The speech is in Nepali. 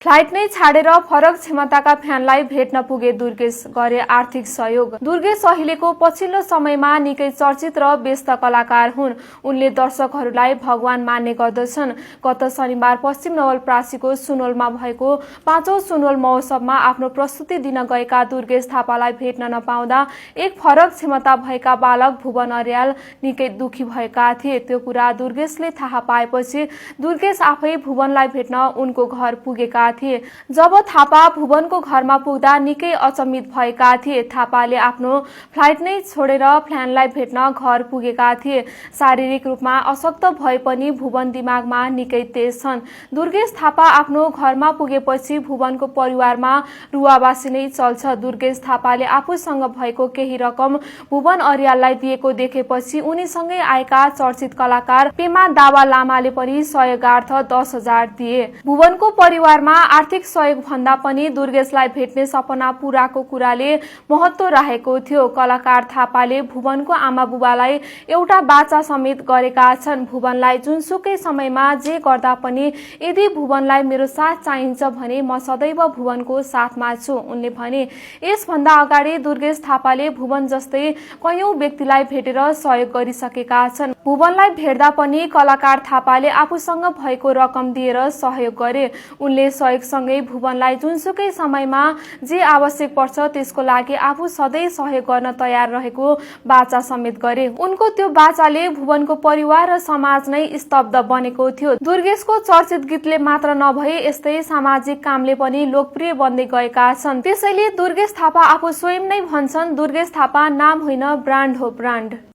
फ्लाइट नै छाडेर फरक क्षमताका फ्यानलाई भेट्न पुगे दुर्गेश, गरे आर्थिक सहयोग। दुर्गेश अहिलेको पछिल्लो समयमा निकै चर्चित र व्यस्त कलाकार हुन्। उनले दर्शकहरूलाई भगवान मान्ने गर्दछन्। गत शनिबार पश्चिम नवलपरासीको सुनवलमा भएको 5औं सुनवल महोत्सवमा आफ्नो प्रस्तुति दिन गएका दुर्गेश थापालाई भेट्न नपाउँदा एक फरक क्षमता भएका बालक भुवन अर्याल निकै दुखी भएका थिए। त्यो कुरा दुर्गेशले थाहा पाएपछि दुर्गेश आफै भुवनलाई भेट्न उनको घर पुगेका थिए। जब थापा भुवनको घरमा पुग्दा निकै अचम्मित भएका थिए। थापाले आफ्नो फ्लाइट नै छोडेर फ्यानलाई भेट्न घर पुगेका थिए। शारीरिक रूपमा अशक्त भए पनि भुवन दिमागमा निकै तेज छन्। दुर्गेश थापा आफ्नो घरमा पुगेपछि भुवनको परिवारमा रुवाबासी नै चल्छ। दुर्गेश थापाले आफूसँग भएको केही रकम भुवन अर्याललाई दिएको देखेपछि उनीसँगै आएका चर्चित कलाकार पेमा दावा लामाले पनि सहयोगार्थ 10,000 दिए। भुवनको परिवारमा आर्थिक सहयोग भन्दा पनि दुर्गेशलाई भेट्ने सपना पूराको कुराले महत्त्व राखेको थियो। कलाकार थापाले भुवनको आमा बुबालाई एउटा बाचा समेत गरेका छन्। भुवनलाई जुनसुकै समयमा जे गर्दा पनि यदि भुवनलाई मेरो साथ चाहिन्छ भने म सदैव भुवनको साथमा छु, उनले भने। यसभन्दा अगाडि दुर्गेश थापाले भुवन जस्तै कयौं व्यक्तिलाई भेटेर सहयोग गरिसकेका छन्। भुवनलाई भेट्दा पनि कलाकार थापाले आफूसँग भएको रकम दिएर सहयोग गरे। उनले सहयोगसँगै भुवनलाई जुनसुकै समयमा जे आवश्यक पर्छ त्यसको लागि आफू सधैँ सहयोग गर्न तयार रहेको बाचा समेत गरे। उनको त्यो बाचाले भुवनको परिवार र समाज नै स्तब्ध बनेको थियो। दुर्गेशको चर्चित गीतले मात्र नभई यस्तै सामाजिक कामले पनि लोकप्रिय बन्दै गएका छन्। त्यसैले दुर्गेश थापा आफू स्वयं नै भन्छन्, दुर्गेश थापा नाम होइन ब्रान्ड हो, ब्रान्ड।